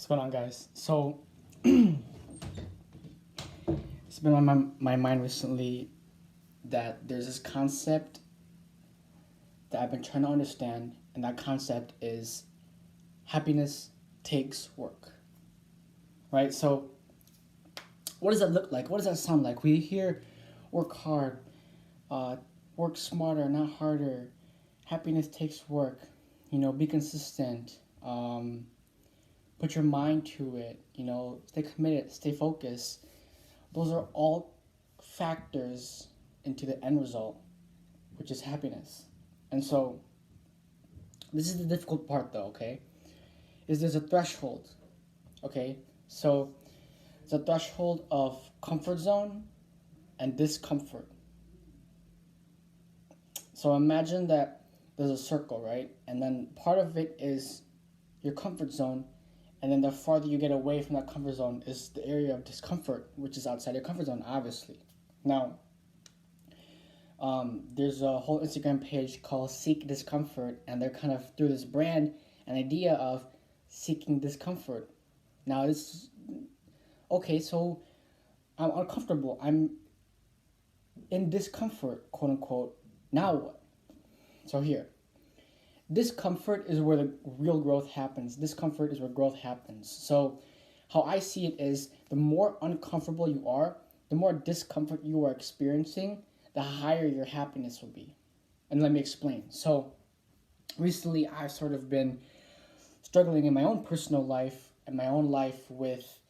What's going on, guys? So, it's been on my mind recently that there's this concept that I've been trying to understand, and that concept is happiness takes work. Right? So, what does that look like? What does that sound like? We hear work hard, uh, work smarter, not harder. Happiness takes work. Be consistent. Put your mind to it. Stay committed, stay focused. Those are all factors into the end result, which is happiness. And so, this is the difficult part, though. Okay, is there's a threshold. Okay, so it's a threshold of comfort zone and discomfort. So imagine that there's a circle, right? And then part of it is your comfort zone, and then the farther you get away from that comfort zone is the area of discomfort, which is outside your comfort zone, obviously. Now, there's a whole Instagram page called Seek Discomfort, and they're kind of through this brand an idea of seeking discomfort. Now, this okay, so I'm uncomfortable. I'm in discomfort, quote unquote. Now what? So here, discomfort is where the real growth happens. Discomfort is where growth happens. So how I see it is the more uncomfortable you are, the more discomfort you are experiencing, the higher your happiness will be. And let me explain. So recently I've sort of been struggling in my own personal life and my own life with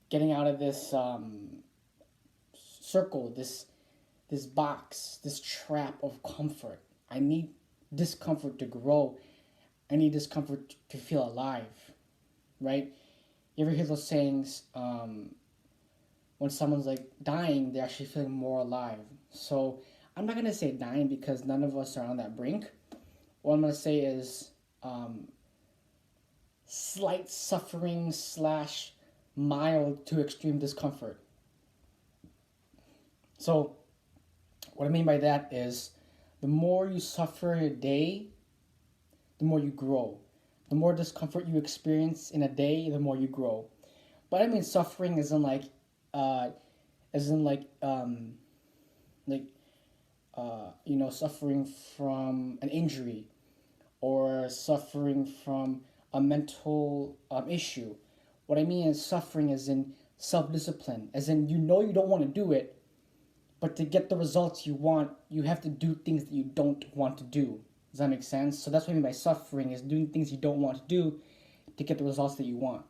getting out of this circle, this box, this trap of comfort. I need discomfort to grow. I need discomfort to feel alive, right? You ever hear those sayings, when someone's like dying, they're actually feeling more alive. So I'm not going to say dying because none of us are on that brink. What I'm going to say is slight suffering / mild to extreme discomfort. So what I mean by that is the more you suffer in a day, the more you grow. The more discomfort you experience in a day, the more you grow. But I mean suffering isn't like suffering from an injury or suffering from a mental issue. What I mean is suffering is in self-discipline, as in you don't want to do it, but to get the results you want, you have to do things that you don't want to do. Does that make sense? So that's what I mean by suffering, is doing things you don't want to do to get the results that you want,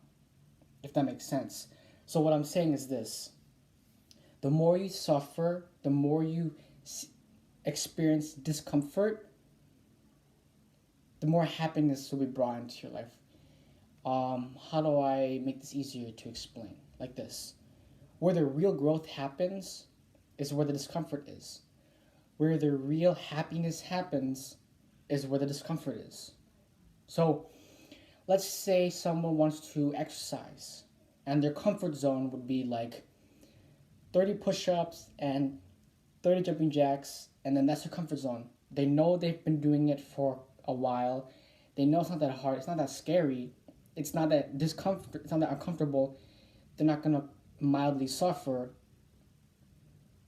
if that makes sense. So what I'm saying is this. The more you suffer, the more you experience discomfort, the more happiness will be brought into your life. How do I make this easier to explain? Like this. Where the real growth happens is where the discomfort is. Where the real happiness happens is where the discomfort is. So, let's say someone wants to exercise, and their comfort zone would be like 30 push-ups and 30 jumping jacks, and then that's their comfort zone. They know they've been doing it for a while. They know it's not that hard. It's not that scary. It's not that discomfort. It's not that uncomfortable. They're not gonna mildly suffer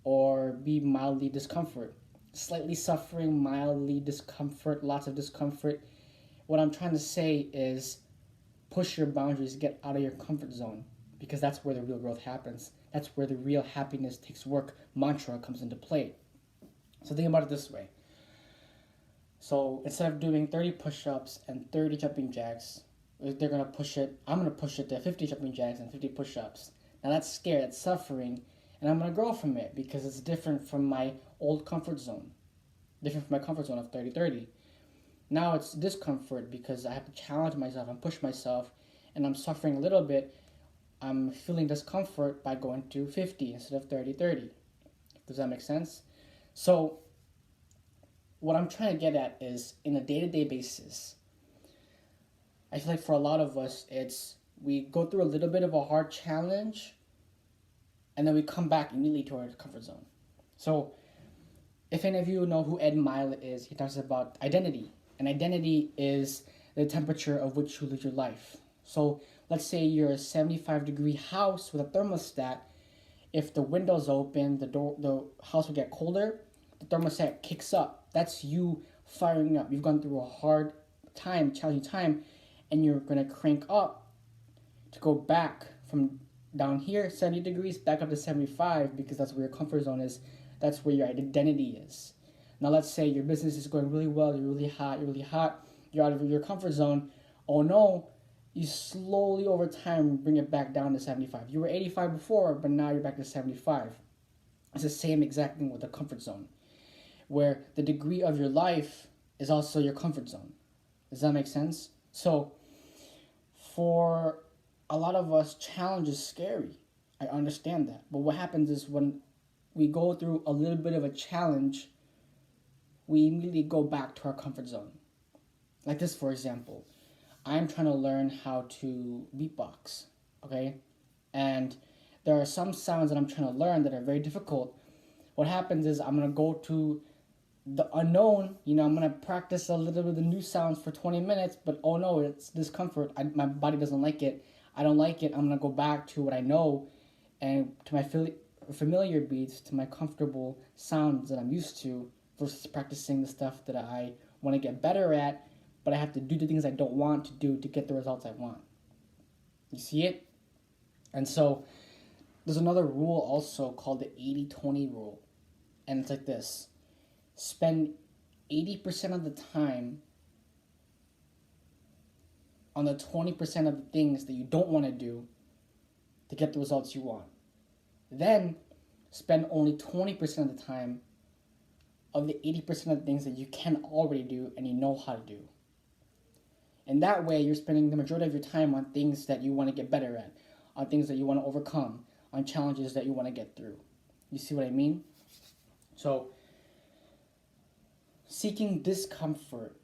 or be mildly discomfort. Slightly suffering, mildly discomfort, lots of discomfort. What I'm trying to say is push your boundaries, get out of your comfort zone, because that's where the real growth happens. That's where the real happiness takes work mantra comes into play. So think about it this way. So instead of doing 30 push-ups and 30 jumping jacks, they're going to push it. I'm going to push it to 50 jumping jacks and 50 push-ups. Now that's scary, that's suffering, and I'm going to grow from it because it's different from my old comfort zone. Different from my comfort zone of 30-30. Now it's discomfort because I have to challenge myself and push myself, and I'm suffering a little bit. I'm feeling discomfort by going to 50 instead of 30-30. Does that make sense? So what I'm trying to get at is, in a day-to-day basis, I feel like for a lot of us, we go through a little bit of a hard challenge, and then we come back immediately to our comfort zone. So if any of you know who Ed Mylett is, he talks about identity. And identity is the temperature of which you live your life. So let's say you're a 75-degree house with a thermostat. If the window's open, the house will get colder. The thermostat kicks up. That's you firing up. You've gone through a hard time, challenging time, and you're gonna crank up to go back from down here 70 degrees back up to 75 because that's where your comfort zone is. That's where your identity is. Now let's say your business is going really well. You're really hot. You're out of your comfort zone. Oh no, you slowly over time bring it back down to 75. You were 85 before, but now you're back to 75. It's the same exact thing with the comfort zone, where the degree of your life is also your comfort zone. Does that make sense? So, for a lot of us, challenge is scary. I understand that. But what happens is when we go through a little bit of a challenge, we immediately go back to our comfort zone. Like this, for example. I'm trying to learn how to beatbox, okay? And there are some sounds that I'm trying to learn that are very difficult. What happens is I'm going to go to the unknown, I'm going to practice a little bit of the new sounds for 20 minutes, but oh no, it's discomfort. My body doesn't like it. I don't like it. I'm going to go back to what I know and to my familiar beats, to my comfortable sounds that I'm used to versus practicing the stuff that I want to get better at, but I have to do the things I don't want to do to get the results I want. You see it? And so there's another rule also called the 80-20 rule. And it's like this. Spend 80% of the time on the 20% of the things that you don't want to do to get the results you want. Then spend only 20% of the time of the 80% of the things that you can already do and you know how to do. And that way you're spending the majority of your time on things that you want to get better at, on things that you want to overcome, on challenges that you want to get through. You see what I mean? So, seeking discomfort,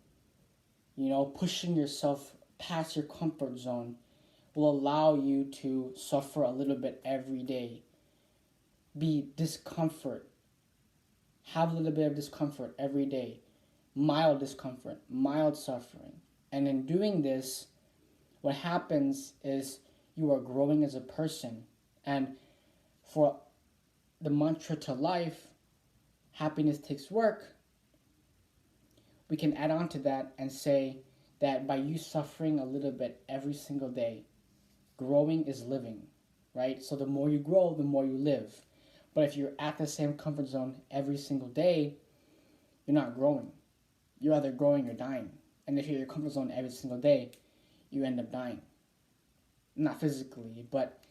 pushing yourself past your comfort zone will allow you to suffer a little bit every day. Be discomfort. Have a little bit of discomfort every day. Mild discomfort, mild suffering. And in doing this, what happens is you are growing as a person. And for the mantra to life, happiness takes work, we can add on to that and say that by you suffering a little bit every single day, growing is living, right? So the more you grow, the more you live. But if you're at the same comfort zone every single day, you're not growing. You're either growing or dying. And if you're in your comfort zone every single day, you end up dying. Not physically, but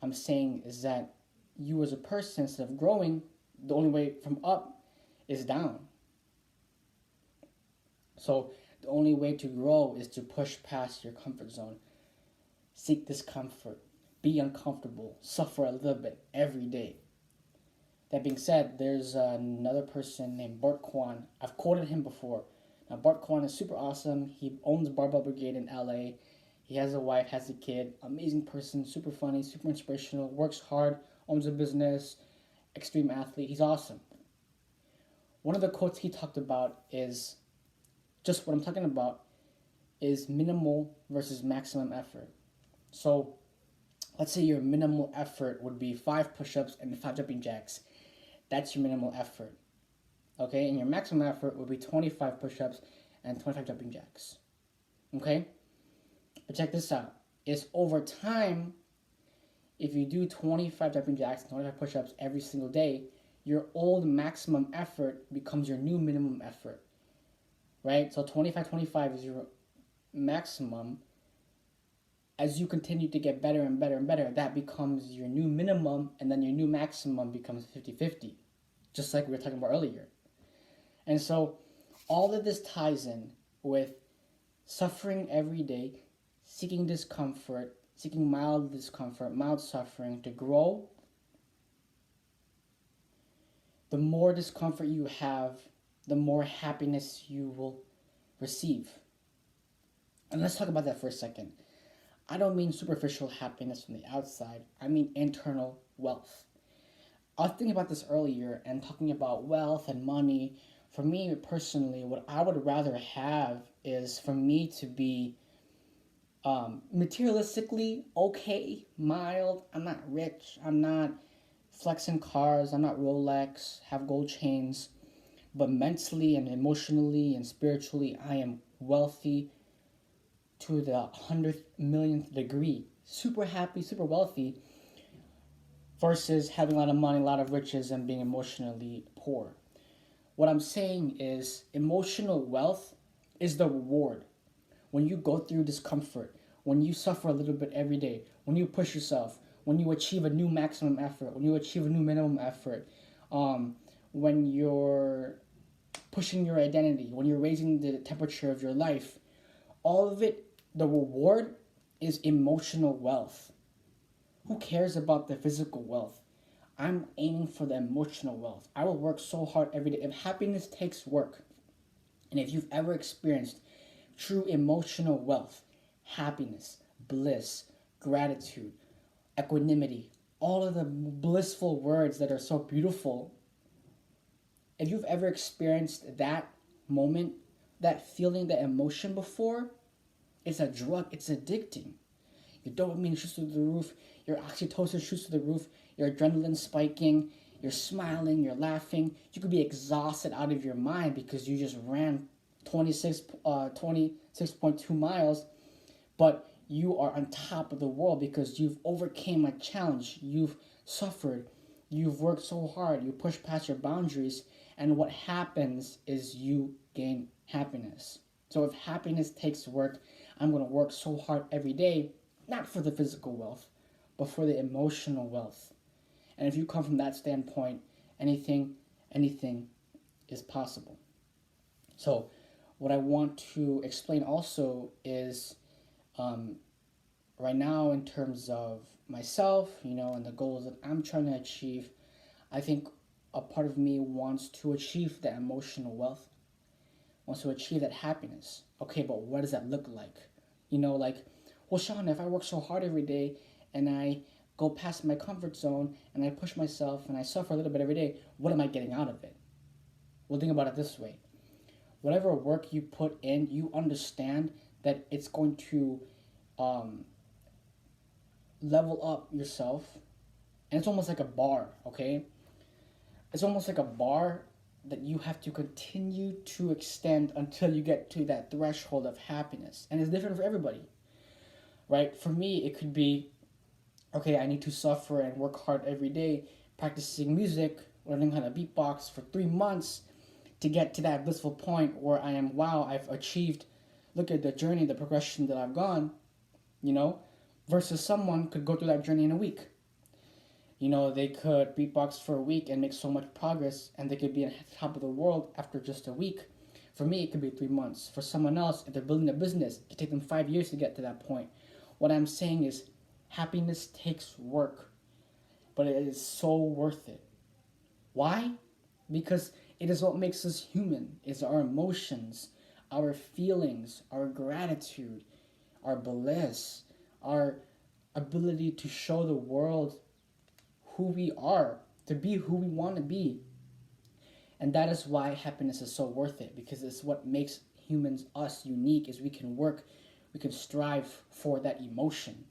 I'm saying is that you as a person, instead of growing, the only way from up is down. So the only way to grow is to push past your comfort zone. Seek discomfort. Be uncomfortable. Suffer a little bit every day. That being said, there's another person named Bart Kwan. I've quoted him before. Now, Bart Kwan is super awesome. He owns Barbell Brigade in LA. He has a wife, has a kid. Amazing person, super funny, super inspirational, works hard, owns a business, extreme athlete. He's awesome. One of the quotes he talked about is, just what I'm talking about, is minimal versus maximum effort. So, let's say your minimal effort would be 5 push-ups and 5 jumping jacks. That's your minimal effort. Okay, and your maximum effort would be 25 push-ups and 25 jumping jacks. Okay? But check this out. It's over time, if you do 25 jumping jacks and 25 push-ups every single day, your old maximum effort becomes your new minimum effort. Right? So 25 is your maximum. As you continue to get better and better and better, that becomes your new minimum, and then your new maximum becomes 50-50. Just like we were talking about earlier. And so all of this ties in with suffering every day, seeking discomfort, seeking mild discomfort, mild suffering to grow. The more discomfort you have, the more happiness you will receive. And let's talk about that for a second. I don't mean superficial happiness from the outside. I mean internal wealth. I was thinking about this earlier and talking about wealth and money. For me personally, what I would rather have is for me to be Materialistically, okay, mild. I'm not rich. I'm not flexing cars. I'm not Rolex, have gold chains. But mentally and emotionally and spiritually, I am wealthy to the 100 millionth degree. Super happy, super wealthy, versus having a lot of money, a lot of riches, and being emotionally poor. What I'm saying is, emotional wealth is the reward. When you go through discomfort, when you suffer a little bit every day, when you push yourself, when you achieve a new maximum effort, when you achieve a new minimum effort, um, when you're pushing your identity, when you're raising the temperature of your life, all of it, the reward is emotional wealth. Who cares about the physical wealth? I'm aiming for the emotional wealth. I will work so hard every day. If happiness takes work, and if you've ever experienced true emotional wealth, happiness, bliss, gratitude, equanimity, all of the blissful words that are so beautiful, if you've ever experienced that moment, that feeling, that emotion before, it's a drug, it's addicting. Your dopamine shoots through the roof, your oxytocin shoots through the roof, your adrenaline spiking, you're smiling, you're laughing. You could be exhausted out of your mind because you just ran 26.2 miles, but you are on top of the world because you've overcame a challenge, you've suffered, you've worked so hard, you push past your boundaries, and what happens is you gain happiness. So if happiness takes work, I'm going to work so hard every day, not for the physical wealth, but for the emotional wealth. And if you come from that standpoint, anything is possible. So what I want to explain also is, um, right now, in terms of myself, and the goals that I'm trying to achieve, I think a part of me wants to achieve that emotional wealth, wants to achieve that happiness. Okay, but what does that look like? Like, well, Sean, if I work so hard every day and I go past my comfort zone and I push myself and I suffer a little bit every day, what am I getting out of it? Well, think about it this way. Whatever work you put in, you understand that it's going to um, level up yourself. And it's almost like a bar, okay? It's almost like a bar that you have to continue to extend until you get to that threshold of happiness. And it's different for everybody, right? For me, it could be, okay, I need to suffer and work hard every day, practicing music, learning how to beatbox for 3 months to get to that blissful point where I am, wow, I've achieved, look at the journey, the progression that I've gone, you know, versus someone could go through that journey in a week. They could beatbox for a week and make so much progress, and they could be at the top of the world after just a week. For me, it could be 3 months. For someone else, if they're building a business, it could take them 5 years to get to that point. What I'm saying is, happiness takes work, but it is so worth it. Why? Because it is what makes us human. It's our emotions, our feelings, our gratitude, our bliss, our ability to show the world who we are, to be who we want to be. And that is why happiness is so worth it, because it's what makes humans, us, unique, is we can work, we can strive for that emotion.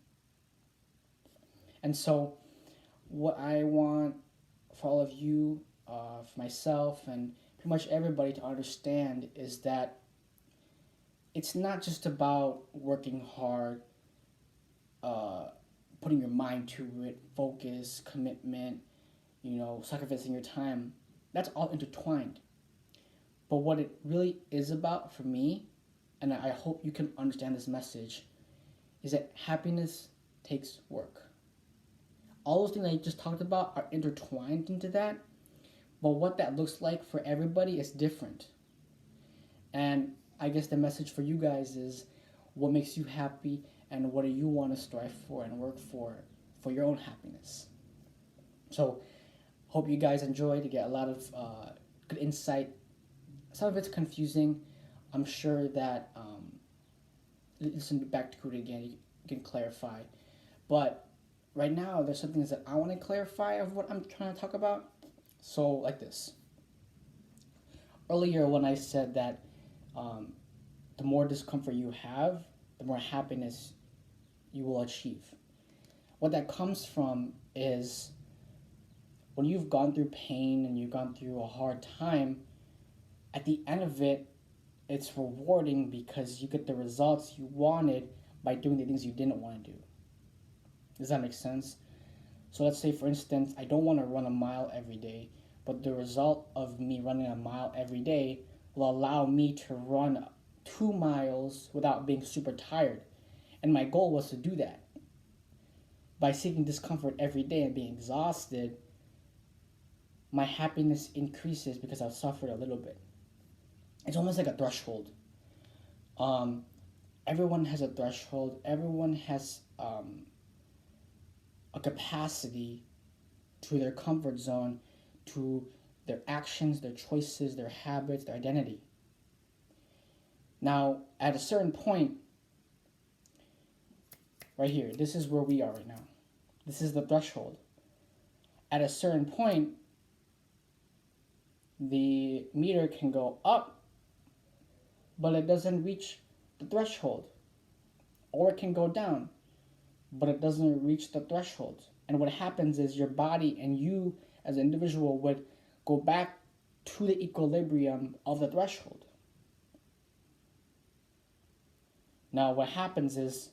And so what I want for all of you, for myself, and pretty much everybody to understand is that it's not just about working hard, uh, putting your mind to it, focus, commitment, sacrificing your time. That's all intertwined. But what it really is about for me, and I hope you can understand this message, is that happiness takes work. All those things I just talked about are intertwined into that, but what that looks like for everybody is different. And I guess the message for you guys is, what makes you happy and what do you want to strive for and work for your own happiness. So hope you guys enjoy, to get a lot of good insight. Some of it's confusing. I'm sure that listen back to it again, you can clarify. But right now, there's some things that I want to clarify of what I'm trying to talk about. So, like this. Earlier, when I said that the more discomfort you have, the more happiness you will achieve. What that comes from is when you've gone through pain and you've gone through a hard time, at the end of it, it's rewarding because you get the results you wanted by doing the things you didn't want to do. Does that make sense? So let's say, for instance, I don't want to run a mile every day, but the result of me running a mile every day will allow me to run 2 miles without being super tired. And my goal was to do that. By seeking discomfort every day and being exhausted, my happiness increases because I've suffered a little bit. It's almost like a threshold. Everyone has a threshold. Everyone has a capacity to their comfort zone, to their actions, their choices, their habits, their identity. Now, at a certain point, right here, this is where we are right now. This is the threshold. At a certain point, the meter can go up, but it doesn't reach the threshold. Or it can go down, but it doesn't reach the threshold. And what happens is your body and you as an individual would go back to the equilibrium of the threshold. Now what happens is,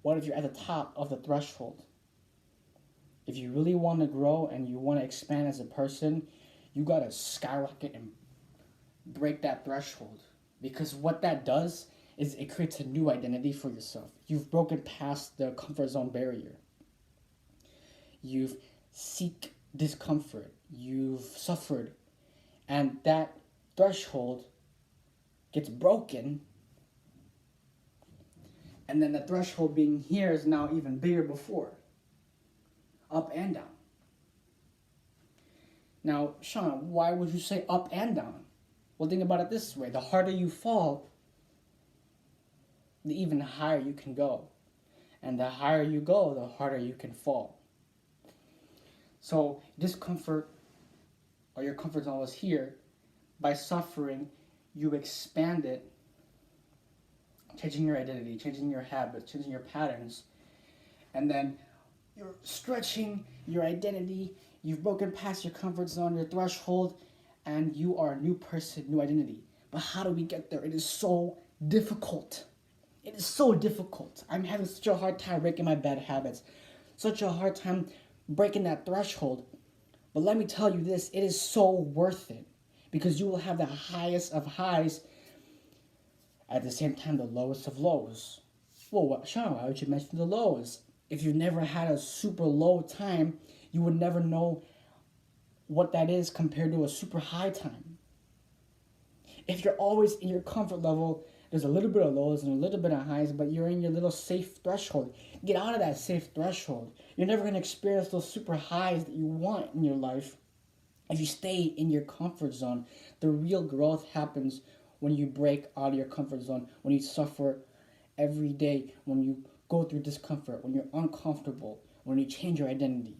what if you're at the top of the threshold? If you really want to grow and you want to expand as a person, you got to skyrocket and break that threshold. Because what that does is it creates a new identity for yourself. You've broken past the comfort zone barrier. You've seek discomfort. You've suffered. And that threshold gets broken. And then the threshold being here is now even bigger before. Up and down. Now, Sean, why would you say up and down? Well, think about it this way. The harder you fall, the even higher you can go. And the higher you go, the harder you can fall. So discomfort, or your comfort zone was here. By suffering, you expand it, changing your identity, changing your habits, changing your patterns. And then you're stretching your identity. You've broken past your comfort zone, your threshold, and you are a new person, new identity. But how do we get there? It is so difficult. It is so difficult. I'm having such a hard time breaking my bad habits. Such a hard time breaking that threshold. But let me tell you this, it is so worth it. Because you will have the highest of highs, at the same time the lowest of lows. Well, Sean, why would you mention the lows? If you've never had a super low time, you would never know what that is compared to a super high time. If you're always in your comfort level, there's a little bit of lows and a little bit of highs, but you're in your little safe threshold. Get out of that safe threshold. You're never going to experience those super highs that you want in your life if you stay in your comfort zone. The real growth happens when you break out of your comfort zone, when you suffer every day, when you go through discomfort, when you're uncomfortable, when you change your identity,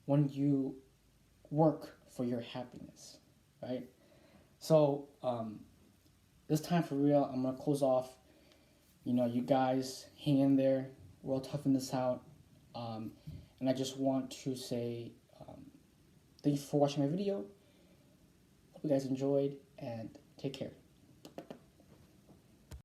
when you work for your happiness, right? So this time for real, I'm going to close off. You guys hang in there. We're all toughing this out. And I just want to say thank you for watching my video. Hope you guys enjoyed, and take care.